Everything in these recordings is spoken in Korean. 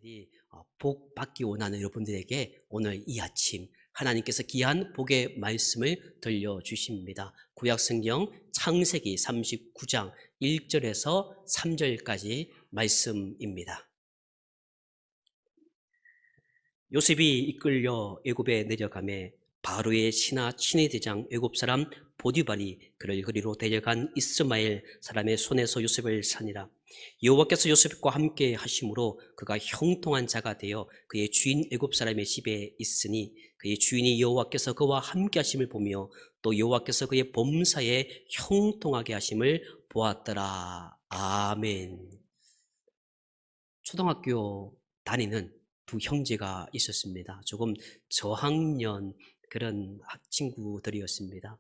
여러분들이 복 받기 원하는 여러분들에게 오늘 이 아침 하나님께서 귀한 복의 말씀을 들려주십니다. 구약성경 창세기 39장 1절에서 3절까지 말씀입니다. 요셉이 이끌려 애굽에 내려가매 바로의 신하 친위대장 애굽 사람 보디발이 그를 그리로 데려간 이스마엘 사람의 손에서 요셉을 사니라. 여호와께서 요셉과 함께 하심으로 그가 형통한 자가 되어 그의 주인 애굽 사람의 집에 있으니 그의 주인이 여호와께서 그와 함께 하심을 보며 또 여호와께서 그의 범사에 형통하게 하심을 보았더라. 아멘. 초등학교 다니는 두 형제가 있었습니다. 조금 저학년 그런 친구들이었습니다.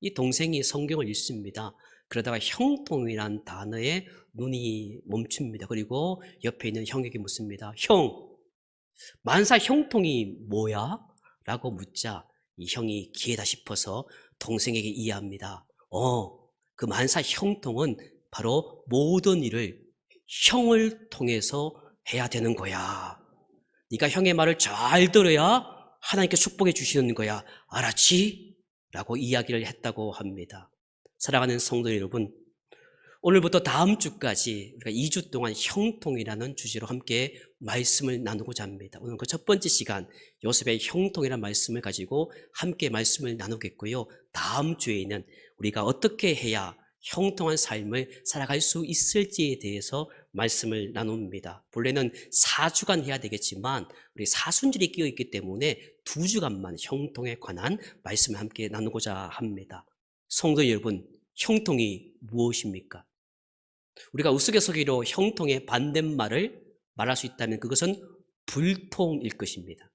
이 동생이 성경을 읽습니다. 그러다가 형통이란 단어에 눈이 멈춥니다. 그리고 옆에 있는 형에게 묻습니다. 형, 만사 형통이 뭐야? 라고 묻자 이 형이 기회다 싶어서 동생에게 이해합니다. 그 만사 형통은 바로 모든 일을 형을 통해서 해야 되는 거야. 네가 형의 말을 잘 들어야 하나님께 축복해 주시는 거야. 알았지? 라고 이야기를 했다고 합니다. 사랑하는 성도 여러분, 오늘부터 다음 주까지 우리가 2주 동안 형통이라는 주제로 함께 말씀을 나누고자 합니다. 오늘 그 첫 번째 시간 요셉의 형통이라는 말씀을 가지고 함께 말씀을 나누겠고요. 다음 주에는 우리가 어떻게 해야 형통한 삶을 살아갈 수 있을지에 대해서 말씀을 나눕니다. 본래는 4주간 해야 되겠지만 우리 사순절이 끼어 있기 때문에 2주간만 형통에 관한 말씀을 함께 나누고자 합니다. 성도 여러분, 형통이 무엇입니까? 우리가 우스갯소리로 형통의 반대말을 말할 수 있다면 그것은 불통일 것입니다.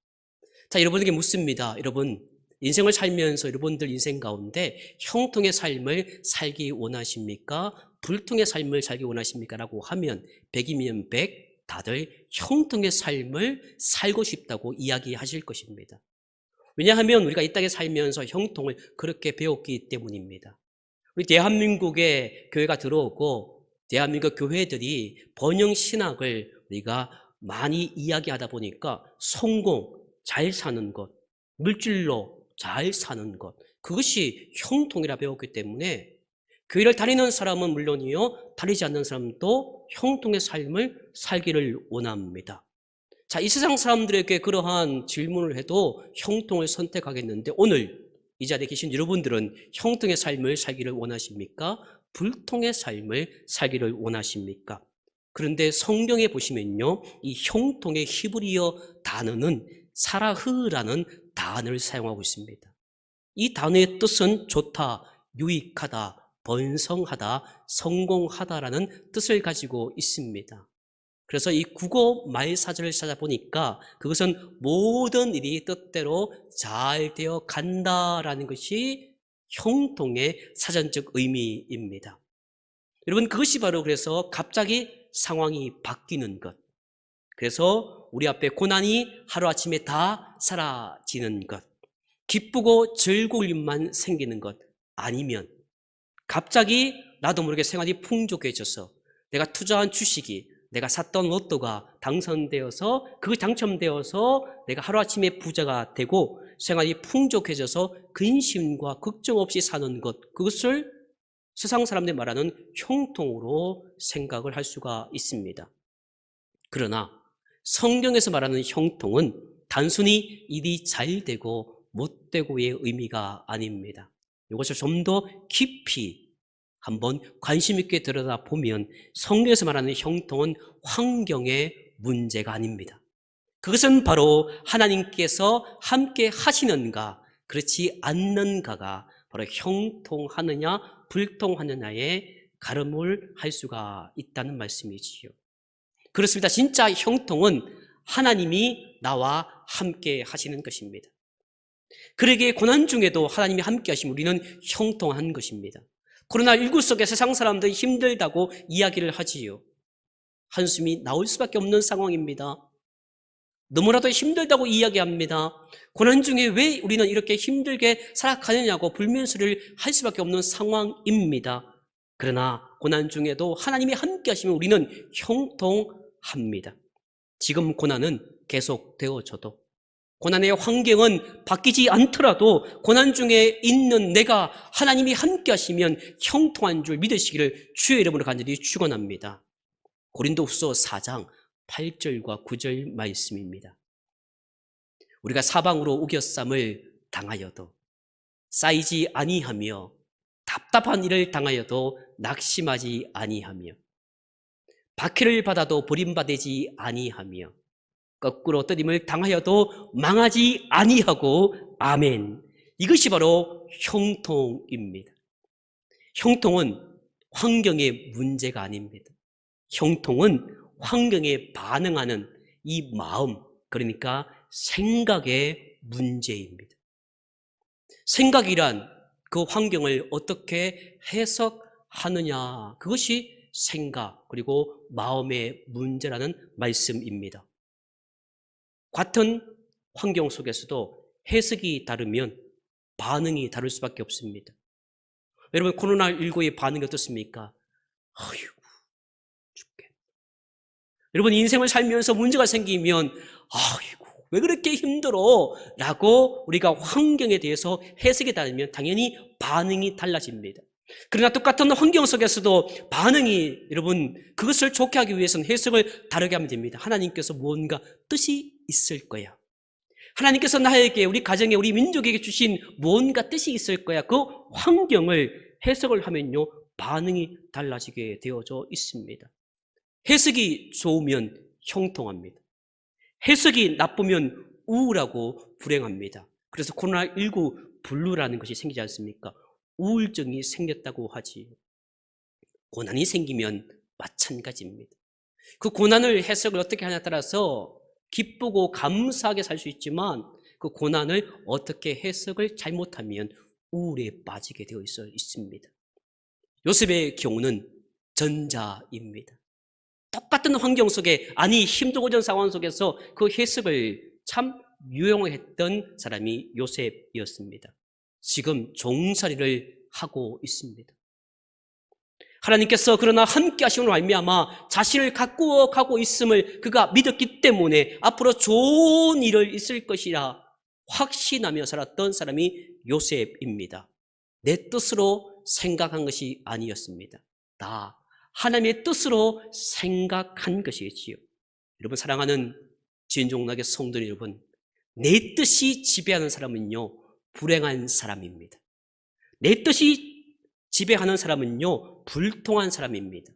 자, 여러분에게 묻습니다. 여러분, 인생을 살면서 여러분들 인생 가운데 형통의 삶을 살기 원하십니까? 불통의 삶을 살기 원하십니까? 라고 하면 100이면 100 다들 형통의 삶을 살고 싶다고 이야기하실 것입니다. 왜냐하면 우리가 이 땅에 살면서 형통을 그렇게 배웠기 때문입니다. 우리 대한민국에 교회가 들어오고 대한민국 교회들이 번영 신학을 우리가 많이 이야기하다 보니까 성공, 잘 사는 것, 물질로 잘 사는 것, 그것이 형통이라 배웠기 때문에 교회를 다니는 사람은 물론이요, 다니지 않는 사람도 형통의 삶을 살기를 원합니다. 자, 이 세상 사람들에게 그러한 질문을 해도 형통을 선택하겠는데 오늘 이 자리에 계신 여러분들은 형통의 삶을 살기를 원하십니까? 불통의 삶을 살기를 원하십니까? 그런데 성경에 보시면요, 이 형통의 히브리어 단어는 사라흐라는 단어를 사용하고 있습니다. 이 단어의 뜻은 좋다, 유익하다, 번성하다, 성공하다라는 뜻을 가지고 있습니다. 그래서 이 국어 말사전을 찾아보니까 그것은 모든 일이 뜻대로 잘 되어 간다라는 것이 형통의 사전적 의미입니다. 여러분, 그것이 바로 그래서 갑자기 상황이 바뀌는 것, 그래서 우리 앞에 고난이 하루아침에 다 사라지는 것, 기쁘고 즐거울 일만 생기는 것 아니면 갑자기 나도 모르게 생활이 풍족해져서 내가 투자한 주식이, 내가 샀던 로또가 당선되어서 그 당첨되어서 내가 하루아침에 부자가 되고 생활이 풍족해져서 근심과 걱정 없이 사는 것, 그것을 세상 사람들이 말하는 형통으로 생각을 할 수가 있습니다. 그러나 성경에서 말하는 형통은 단순히 일이 잘 되고 못 되고의 의미가 아닙니다. 이것을 좀 더 깊이 한번 관심 있게 들여다보면 성경에서 말하는 형통은 환경의 문제가 아닙니다. 그것은 바로 하나님께서 함께 하시는가 그렇지 않는가가 바로 형통하느냐 불통하느냐의 가름을 할 수가 있다는 말씀이지요. 그렇습니다. 진짜 형통은 하나님이 나와 함께 하시는 것입니다. 그러기에 고난 중에도 하나님이 함께 하시면 우리는 형통한 것입니다. 코로나19 속에 세상 사람들이 힘들다고 이야기를 하지요. 한숨이 나올 수밖에 없는 상황입니다. 너무나도 힘들다고 이야기합니다. 고난 중에 왜 우리는 이렇게 힘들게 살아가느냐고 불면소리를 할 수밖에 없는 상황입니다. 그러나 고난 중에도 하나님이 함께 하시면 우리는 형통합니다. 지금 고난은 계속 되어져도, 고난의 환경은 바뀌지 않더라도 고난 중에 있는 내가 하나님이 함께 하시면 형통한 줄 믿으시기를 주의 이름으로 간절히 축원합니다. 고린도후서 4장 8절과 9절 말씀입니다. 우리가 사방으로 우겨쌈을 당하여도 쌓이지 아니하며, 답답한 일을 당하여도 낙심하지 아니하며, 박해를 받아도 버림받지 아니하며, 거꾸로 떠짐을 당하여도 망하지 아니하고, 아멘. 이것이 바로 형통입니다. 형통은 환경의 문제가 아닙니다. 형통은 환경에 반응하는 이 마음, 그러니까 생각의 문제입니다. 생각이란 그 환경을 어떻게 해석하느냐, 그것이 생각 그리고 마음의 문제라는 말씀입니다. 같은 환경 속에서도 해석이 다르면 반응이 다를 수밖에 없습니다. 여러분, 코로나19의 반응이 어떻습니까? 아이고, 죽겠다. 여러분, 인생을 살면서 문제가 생기면 아이고, 왜 그렇게 힘들어? 라고 우리가 환경에 대해서 해석이 다르면 당연히 반응이 달라집니다. 그러나 똑같은 환경 속에서도 반응이, 여러분, 그것을 좋게 하기 위해서는 해석을 다르게 하면 됩니다. 하나님께서 무언가 뜻이 있을 거야. 하나님께서 나에게, 우리 가정에, 우리 민족에게 주신 무언가 뜻이 있을 거야. 그 환경을 해석을 하면요, 반응이 달라지게 되어져 있습니다. 해석이 좋으면 형통합니다. 해석이 나쁘면 우울하고 불행합니다. 그래서 코로나19 블루라는 것이 생기지 않습니까? 우울증이 생겼다고 하지. 고난이 생기면 마찬가지입니다. 그 고난을 해석을 어떻게 하냐에 따라서 기쁘고 감사하게 살 수 있지만, 그 고난을 어떻게 해석을 잘못하면 우울에 빠지게 되어 있습니다. 요셉의 경우는 전자입니다. 똑같은 환경 속에, 아니 힘들고 어려운 상황 속에서 그 해석을 참 유용했던 사람이 요셉이었습니다. 지금 종살이를 하고 있습니다. 하나님께서 그러나 함께 하심으로 말미암아 자신을 가꾸어 가고 있음을 그가 믿었기 때문에 앞으로 좋은 일을 있을 것이라 확신하며 살았던 사람이 요셉입니다. 내 뜻으로 생각한 것이 아니었습니다. 다 하나님의 뜻으로 생각한 것이지요. 여러분, 사랑하는 진종락의 성도 여러분, 내 뜻이 지배하는 사람은요, 불행한 사람입니다. 내 뜻이 지배하는 사람은요, 불통한 사람입니다.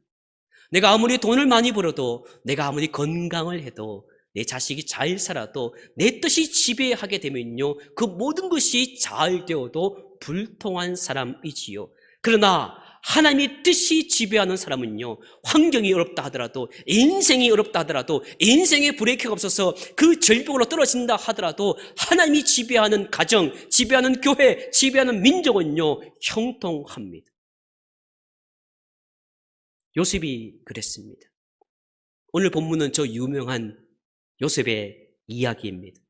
내가 아무리 돈을 많이 벌어도, 내가 아무리 건강을 해도, 내 자식이 잘 살아도 내 뜻이 지배하게 되면요, 그 모든 것이 잘 되어도 불통한 사람이지요. 그러나 하나님의 뜻이 지배하는 사람은요, 환경이 어렵다 하더라도, 인생이 어렵다 하더라도, 인생에 브레이크가 없어서 그 절벽으로 떨어진다 하더라도 하나님이 지배하는 가정, 지배하는 교회, 지배하는 민족은요, 형통합니다. 요셉이 그랬습니다. 오늘 본문은 저 유명한 요셉의 이야기입니다.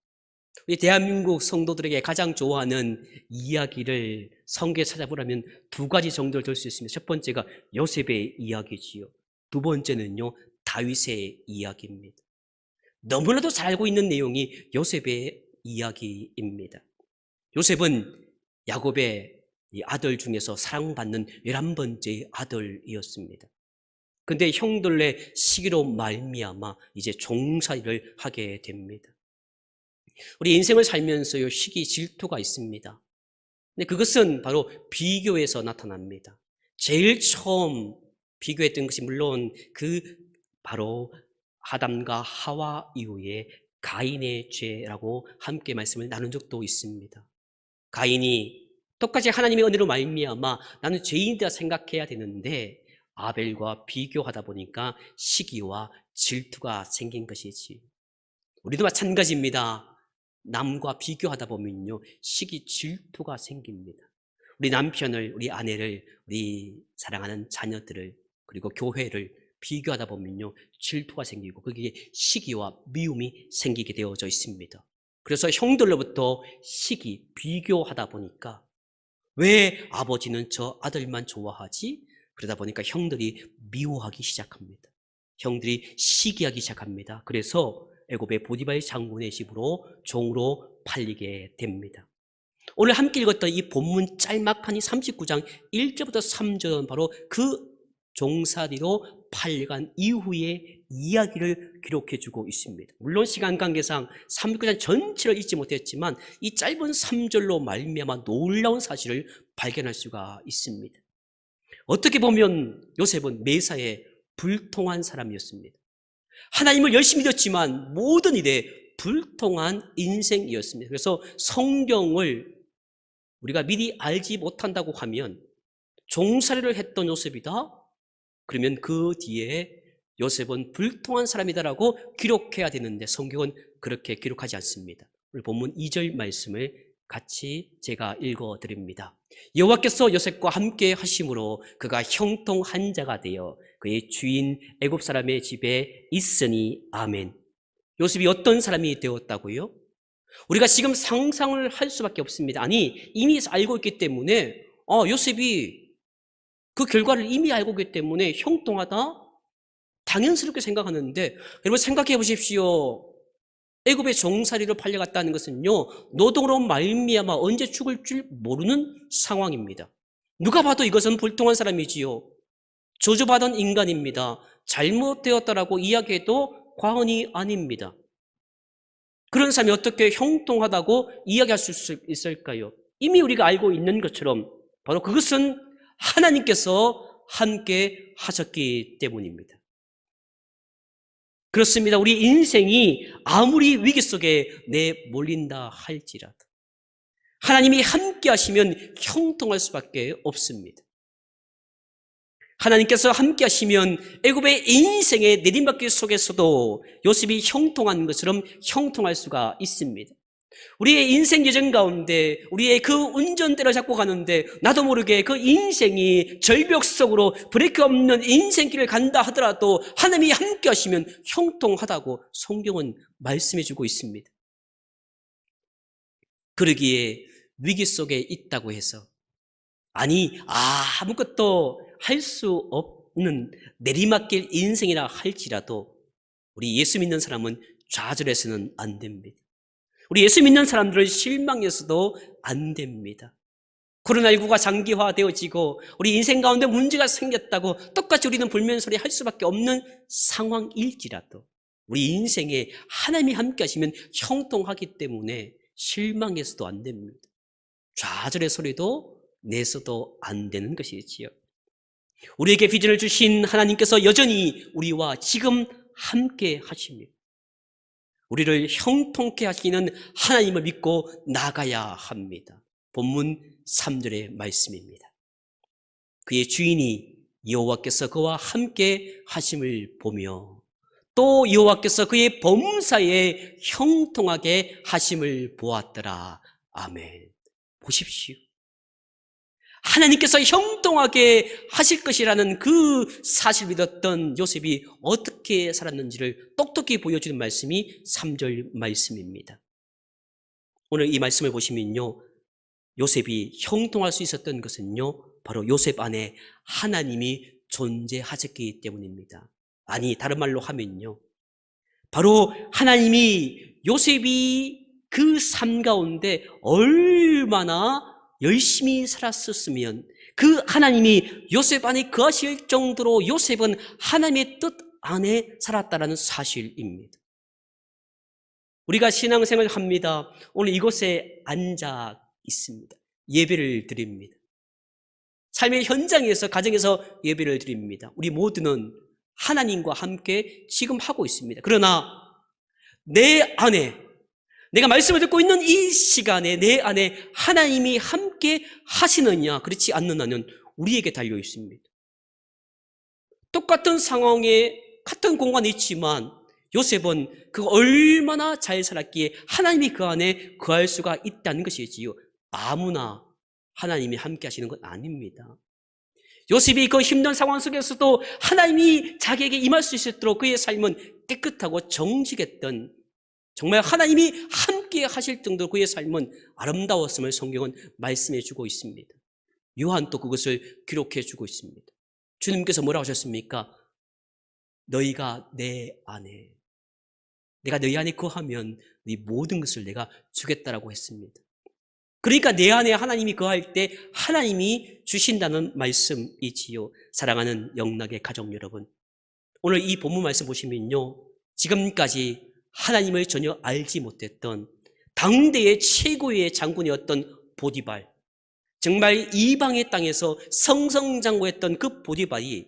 우리 대한민국 성도들에게 가장 좋아하는 이야기를 성경에 찾아보라면 두 가지 정도를 들 수 있습니다. 첫 번째가 요셉의 이야기지요. 두 번째는요, 다윗의 이야기입니다. 너무나도 잘 알고 있는 내용이 요셉의 이야기입니다. 요셉은 야곱의 아들 중에서 사랑받는 11번째 아들이었습니다. 근데 형들의 시기로 말미암아 이제 종살이를 하게 됩니다. 우리 인생을 살면서요, 시기, 질투가 있습니다. 근데 그것은 바로 비교에서 나타납니다. 제일 처음 비교했던 것이 물론 바로 아담과 하와 이후에 가인의 죄라고 함께 말씀을 나눈 적도 있습니다. 가인이 똑같이 하나님의 은혜로 말미암아 나는 죄인이다 생각해야 되는데 아벨과 비교하다 보니까 시기와 질투가 생긴 것이지. 우리도 마찬가지입니다. 남과 비교하다 보면요, 시기, 질투가 생깁니다. 우리 남편을, 우리 아내를, 우리 사랑하는 자녀들을, 그리고 교회를 비교하다 보면요, 질투가 생기고 거기에 시기와 미움이 생기게 되어져 있습니다. 그래서 형들로부터 시기, 비교하다 보니까 왜 아버지는 저 아들만 좋아하지? 그러다 보니까 형들이 미워하기 시작합니다. 형들이 시기하기 시작합니다. 그래서 애굽의 보디발의 장군의 집으로 종으로 팔리게 됩니다. 오늘 함께 읽었던 이 본문 짤막한 이 39장 1절부터 3절은 바로 그 종살이로 팔려간 이후의 이야기를 기록해주고 있습니다. 물론 시간 관계상 39장 전체를 읽지 못했지만 이 짧은 3절로 말미암아 놀라운 사실을 발견할 수가 있습니다. 어떻게 보면 요셉은 매사에 불통한 사람이었습니다. 하나님을 열심히 믿었지만 모든 일에 불통한 인생이었습니다. 그래서 성경을 우리가 미리 알지 못한다고 하면 종살이를 했던 요셉이다? 그러면 그 뒤에 요셉은 불통한 사람이다라고 기록해야 되는데 성경은 그렇게 기록하지 않습니다. 오늘 본문 2절 말씀을 같이 제가 읽어드립니다. 여호와께서 요셉과 함께 하심으로 그가 형통한 자가 되어 그의 주인 애굽 사람의 집에 있으니 아멘. 요셉이 어떤 사람이 되었다고요? 우리가 지금 상상을 할 수밖에 없습니다. 아니, 이미 알고 있기 때문에 요셉이 그 결과를 이미 알고 있기 때문에 형통하다? 당연스럽게 생각하는데 여러분 생각해 보십시오. 애굽의 종살이로 팔려갔다는 것은요, 노동으로 말미암아 언제 죽을 줄 모르는 상황입니다. 누가 봐도 이것은 불통한 사람이지요. 저주받은 인간입니다. 잘못되었다라고 이야기해도 과언이 아닙니다. 그런 사람이 어떻게 형통하다고 이야기할 수 있을까요? 이미 우리가 알고 있는 것처럼 바로 그것은 하나님께서 함께 하셨기 때문입니다. 그렇습니다. 우리 인생이 아무리 위기 속에 내몰린다 할지라도 하나님이 함께 하시면 형통할 수밖에 없습니다. 하나님께서 함께 하시면 애굽의 인생의 내리막길 속에서도 요셉이 형통한 것처럼 형통할 수가 있습니다. 우리의 인생 여정 가운데 우리의 그 운전대를 잡고 가는데 나도 모르게 그 인생이 절벽 속으로 브레이크 없는 인생길을 간다 하더라도 하나님이 함께 하시면 형통하다고 성경은 말씀해 주고 있습니다. 그러기에 위기 속에 있다고 해서 아무것도 할 수 없는 내리막길 인생이라 할지라도 우리 예수 믿는 사람은 좌절해서는 안 됩니다. 우리 예수 믿는 사람들은 실망해서도 안 됩니다. 코로나19가 장기화되어지고 우리 인생 가운데 문제가 생겼다고 똑같이 우리는 불면소리 할 수밖에 없는 상황일지라도 우리 인생에 하나님이 함께 하시면 형통하기 때문에 실망해서도 안 됩니다. 좌절의 소리도 내서도 안 되는 것이지요. 우리에게 비전을 주신 하나님께서 여전히 우리와 지금 함께 하십니다. 우리를 형통케 하시는 하나님을 믿고 나가야 합니다. 본문 3절의 말씀입니다. 그의 주인이 여호와께서 그와 함께 하심을 보며 또 여호와께서 그의 범사에 형통하게 하심을 보았더라. 아멘. 보십시오. 하나님께서 형통하게 하실 것이라는 그 사실을 믿었던 요셉이 어떻게 살았는지를 똑똑히 보여주는 말씀이 3절 말씀입니다. 오늘 이 말씀을 보시면요, 요셉이 형통할 수 있었던 것은요, 바로 요셉 안에 하나님이 존재하셨기 때문입니다. 다른 말로 하면요, 바로 하나님이 요셉이 그 삶 가운데 얼마나 열심히 살았었으면 그 하나님이 요셉 안에 거하실 정도로 요셉은 하나님의 뜻 안에 살았다는 사실입니다. 우리가 신앙생활을 합니다. 오늘 이곳에 앉아 있습니다. 예배를 드립니다. 삶의 현장에서 가정에서 예배를 드립니다. 우리 모두는 하나님과 함께 지금 하고 있습니다. 그러나 내 안에 내가 말씀을 듣고 있는 이 시간에 내 안에 하나님이 함께 하시느냐 그렇지 않느냐는 우리에게 달려 있습니다. 똑같은 상황에 같은 공간에 있지만 요셉은 그 얼마나 잘 살았기에 하나님이 그 안에 거할 수가 있다는 것이지요. 아무나 하나님이 함께 하시는 건 아닙니다. 요셉이 그 힘든 상황 속에서도 하나님이 자기에게 임할 수 있도록 그의 삶은 깨끗하고 정직했던, 정말 하나님이 함께 하실 정도로 그의 삶은 아름다웠음을 성경은 말씀해 주고 있습니다. 요한도 그것을 기록해 주고 있습니다. 주님께서 뭐라고 하셨습니까? 너희가 내 안에, 내가 너희 안에 거하면 네 모든 것을 내가 주겠다라고 했습니다. 그러니까 내 안에 하나님이 거할 때 하나님이 주신다는 말씀이지요. 사랑하는 영락의 가족 여러분, 오늘 이 본문 말씀 보시면요, 지금까지 하나님을 전혀 알지 못했던 당대의 최고의 장군이었던 보디발, 정말 이방의 땅에서 성성장구했던 그 보디발이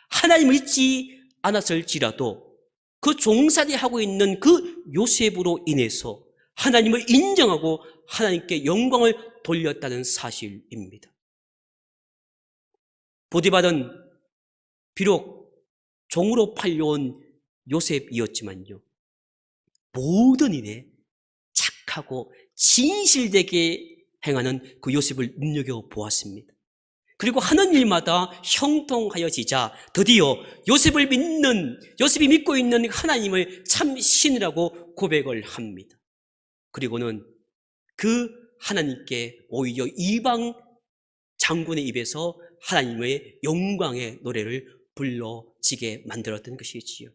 하나님을 믿지 않았을지라도 그 종살이 하고 있는 그 요셉으로 인해서 하나님을 인정하고 하나님께 영광을 돌렸다는 사실입니다. 보디발은 비록 종으로 팔려온 요셉이었지만요, 모든 일에 착하고 진실되게 행하는 그 요셉을 눈여겨보았습니다. 그리고 하는 일마다 형통하여지자 드디어 요셉이 믿고 있는 하나님을 참 신이라고 고백을 합니다. 그리고는 그 하나님께 오히려 이방 장군의 입에서 하나님의 영광의 노래를 불러지게 만들었던 것이지요.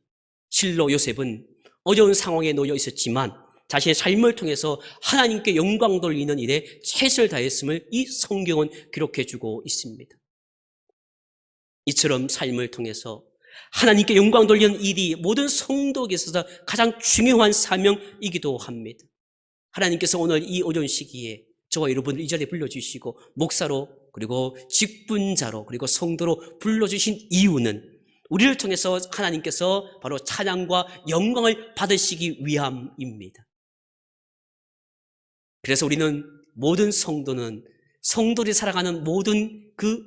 실로 요셉은 어려운 상황에 놓여 있었지만 자신의 삶을 통해서 하나님께 영광 돌리는 일에 최선을 다했음을 이 성경은 기록해주고 있습니다. 이처럼 삶을 통해서 하나님께 영광 돌리는 일이 모든 성도에게 있어서 가장 중요한 사명이기도 합니다. 하나님께서 오늘 이 어려운 시기에 저와 여러분을 이 자리에 불러주시고 목사로, 그리고 직분자로, 그리고 성도로 불러주신 이유는 우리를 통해서 하나님께서 바로 찬양과 영광을 받으시기 위함입니다. 그래서 우리는, 모든 성도는 성도들이 살아가는 모든 그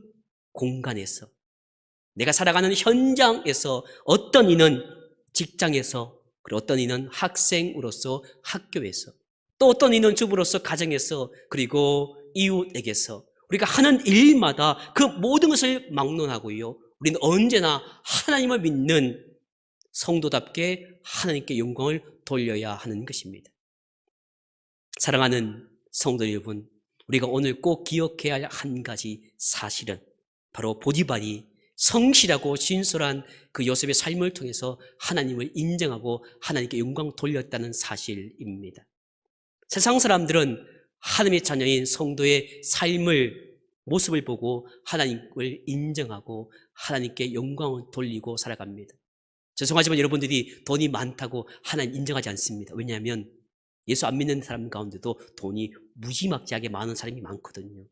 공간에서, 내가 살아가는 현장에서, 어떤 이는 직장에서, 그리고 어떤 이는 학생으로서 학교에서, 또 어떤 이는 주부로서 가정에서, 그리고 이웃에게서 우리가 하는 일마다 그 모든 것을 막론하고요, 우리는 언제나 하나님을 믿는 성도답게 하나님께 영광을 돌려야 하는 것입니다. 사랑하는 성도 여러분, 우리가 오늘 꼭 기억해야 할 한 가지 사실은 바로 보디발이 성실하고 진솔한 그 요셉의 삶을 통해서 하나님을 인정하고 하나님께 영광 돌렸다는 사실입니다. 세상 사람들은 하나님의 자녀인 성도의 삶을, 모습을 보고 하나님을 인정하고 하나님께 영광을 돌리고 살아갑니다. 죄송하지만 여러분들이 돈이 많다고 하나님 인정하지 않습니다. 왜냐하면 예수 안 믿는 사람 가운데도 돈이 무지막지하게 많은 사람이 많거든요.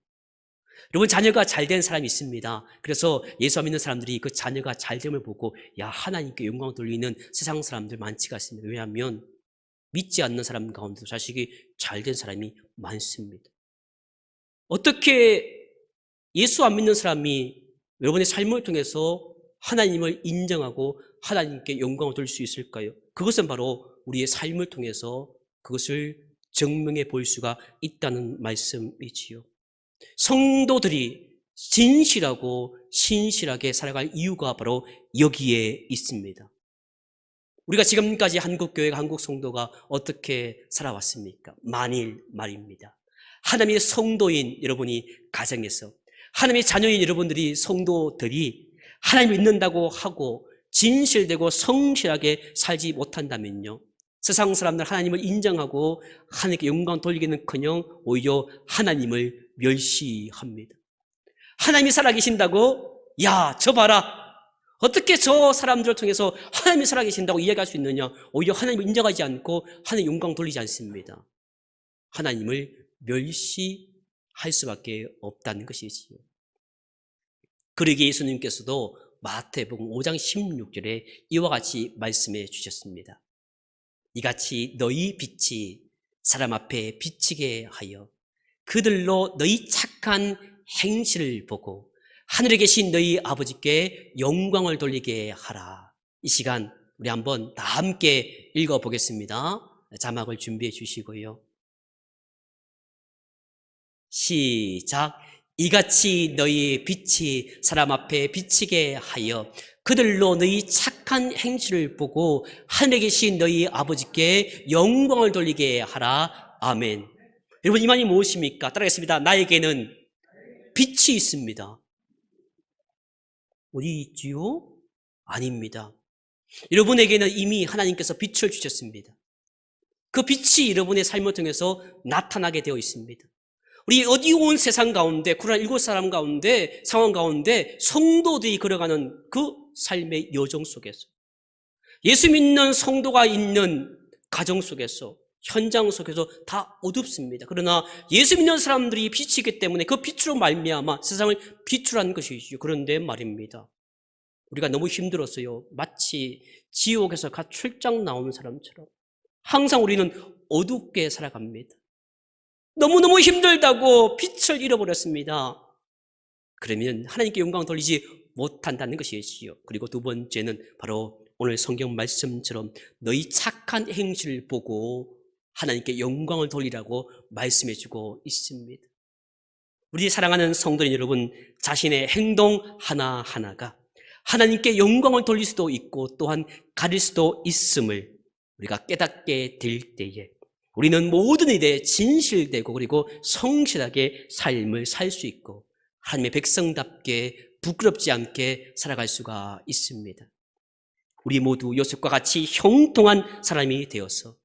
여러분, 자녀가 잘된 사람이 있습니다. 그래서 예수 안 믿는 사람들이 그 자녀가 잘됨을 보고 야, 하나님께 영광을 돌리는 세상 사람들 많지가 않습니다. 왜냐하면 믿지 않는 사람 가운데도 자식이 잘된 사람이 많습니다. 어떻게 예수 안 믿는 사람이 여러분의 삶을 통해서 하나님을 인정하고 하나님께 영광을 돌릴 수 있을까요? 그것은 바로 우리의 삶을 통해서 그것을 증명해 볼 수가 있다는 말씀이지요. 성도들이 진실하고 신실하게 살아갈 이유가 바로 여기에 있습니다. 우리가 지금까지 한국교회가, 한국 성도가 어떻게 살아왔습니까? 만일 말입니다, 하나님의 성도인 여러분이 가정에서, 하나님의 자녀인 여러분들이, 성도들이 하나님을 믿는다고 하고 진실되고 성실하게 살지 못한다면요, 세상 사람들 하나님을 인정하고 하나님께 영광 돌리기는커녕 오히려 하나님을 멸시합니다. 하나님이 살아계신다고, 야, 저 봐라, 어떻게 저 사람들을 통해서 하나님이 살아계신다고 이야기할 수 있느냐? 오히려 하나님을 인정하지 않고 하나님 영광 돌리지 않습니다. 하나님을 멸시할 수밖에 없다는 것이지요. 그러기에 예수님께서도 마태복음 5장 16절에 이와 같이 말씀해 주셨습니다. 이같이 너희 빛이 사람 앞에 비치게 하여 그들로 너희 착한 행실을 보고 하늘에 계신 너희 아버지께 영광을 돌리게 하라. 이 시간 우리 한번 다 함께 읽어보겠습니다. 자막을 준비해 주시고요. 시작. 이같이 너희 빛이 사람 앞에 비치게 하여 그들로 너희 착한 행실을 보고 하늘에 계신 너희 아버지께 영광을 돌리게 하라. 아멘. 여러분, 이 말이 무엇입니까? 따라하겠습니다. 나에게는 빛이 있습니다. 어디 있지요? 아닙니다. 여러분에게는 이미 하나님께서 빛을 주셨습니다. 그 빛이 여러분의 삶을 통해서 나타나게 되어 있습니다. 우리 어디온 세상 가운데, 코로나19 사람 가운데, 상황 가운데 성도들이 걸어가는 그 삶의 여정 속에서, 예수 믿는 성도가 있는 가정 속에서, 현장 속에서 다 어둡습니다. 그러나 예수 믿는 사람들이 빛이기 때문에 그 빛으로 말미암아 세상을 비추라는 것이죠. 그런데 말입니다, 우리가 너무 힘들었어요. 마치 지옥에서 갓 출장 나온 사람처럼 항상 우리는 어둡게 살아갑니다. 너무너무 힘들다고 빛을 잃어버렸습니다. 그러면 하나님께 영광을 돌리지 못한다는 것이지요. 그리고 두 번째는 바로 오늘 성경 말씀처럼 너희 착한 행실을 보고 하나님께 영광을 돌리라고 말씀해주고 있습니다. 우리 사랑하는 성도님 여러분, 자신의 행동 하나하나가 하나님께 영광을 돌릴 수도 있고 또한 가릴 수도 있음을 우리가 깨닫게 될 때에 우리는 모든 일에 진실되고 그리고 성실하게 삶을 살 수 있고 하나님의 백성답게 부끄럽지 않게 살아갈 수가 있습니다. 우리 모두 요셉과 같이 형통한 사람이 되어서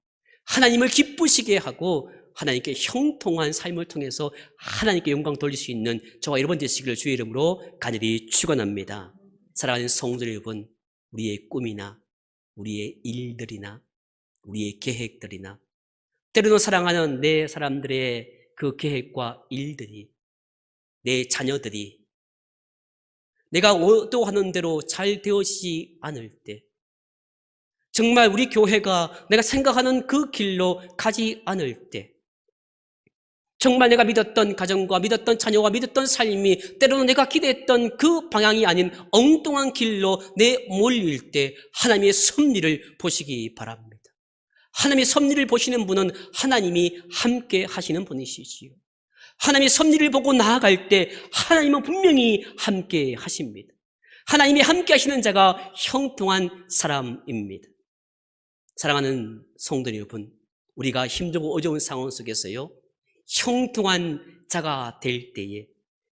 하나님을 기쁘시게 하고 하나님께 형통한 삶을 통해서 하나님께 영광 돌릴 수 있는 저와 여러분 되시기를 주의 이름으로 간절히 축원합니다. 사랑하는 성도 여러분, 우리의 꿈이나 우리의 일들이나 우리의 계획들이나 때로는 사랑하는 내 사람들의 그 계획과 일들이, 내 자녀들이 내가 의도하는 대로 잘 되어지지 않을 때, 정말 우리 교회가 내가 생각하는 그 길로 가지 않을 때, 정말 내가 믿었던 가정과 믿었던 자녀와 믿었던 삶이 때로는 내가 기대했던 그 방향이 아닌 엉뚱한 길로 내몰릴 때 하나님의 섭리를 보시기 바랍니다. 하나님의 섭리를 보시는 분은 하나님이 함께 하시는 분이시지요. 하나님의 섭리를 보고 나아갈 때 하나님은 분명히 함께 하십니다. 하나님이 함께 하시는 자가 형통한 사람입니다. 사랑하는 성도 여러분, 우리가 힘들고 어려운 상황 속에서요, 형통한 자가 될 때에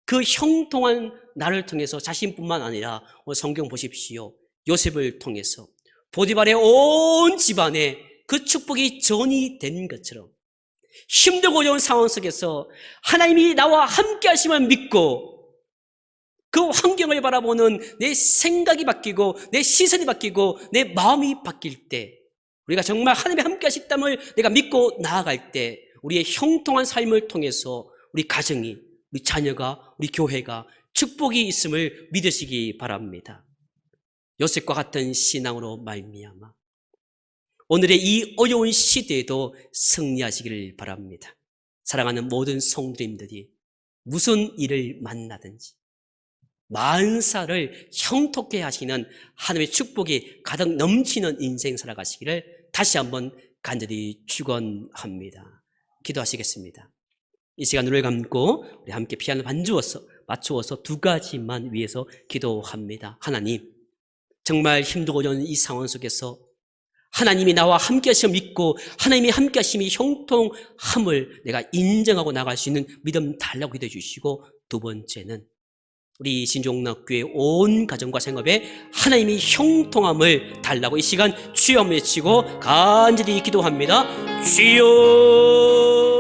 그 형통한 나를 통해서 자신뿐만 아니라 성경 보십시오. 요셉을 통해서 보디발의 온 집안에 그 축복이 전이 된 것처럼 힘들고 어려운 상황 속에서 하나님이 나와 함께 하심을 믿고 그 환경을 바라보는 내 생각이 바뀌고 내 시선이 바뀌고 내 마음이 바뀔 때, 우리가 정말 하나님이 함께 하셨다을 내가 믿고 나아갈 때 우리의 형통한 삶을 통해서 우리 가정이, 우리 자녀가, 우리 교회가 축복이 있음을 믿으시기 바랍니다. 요셉과 같은 신앙으로 말미암아 오늘의 이 어려운 시대에도 승리하시기를 바랍니다. 사랑하는 모든 성도님들이 무슨 일을 만나든지 만사를 형통케 하시는 하나님의 축복이 가득 넘치는 인생 살아가시기를 다시 한번 간절히 축원합니다. 기도하시겠습니다. 이 시간 눈을 감고 우리 함께 피아노 맞추어서 두 가지만 위해서 기도합니다. 하나님, 정말 힘들고 어려운 이 상황 속에서 하나님이 나와 함께 하심을 믿고 하나님이 함께 하심이 형통함을 내가 인정하고 나갈 수 있는 믿음 달라고 기도해 주시고, 두 번째는 우리 신종락교회 온 가정과 생업에 하나님이 형통함을 달라고 이 시간 주여 외치고 간절히 기도합니다. 주여.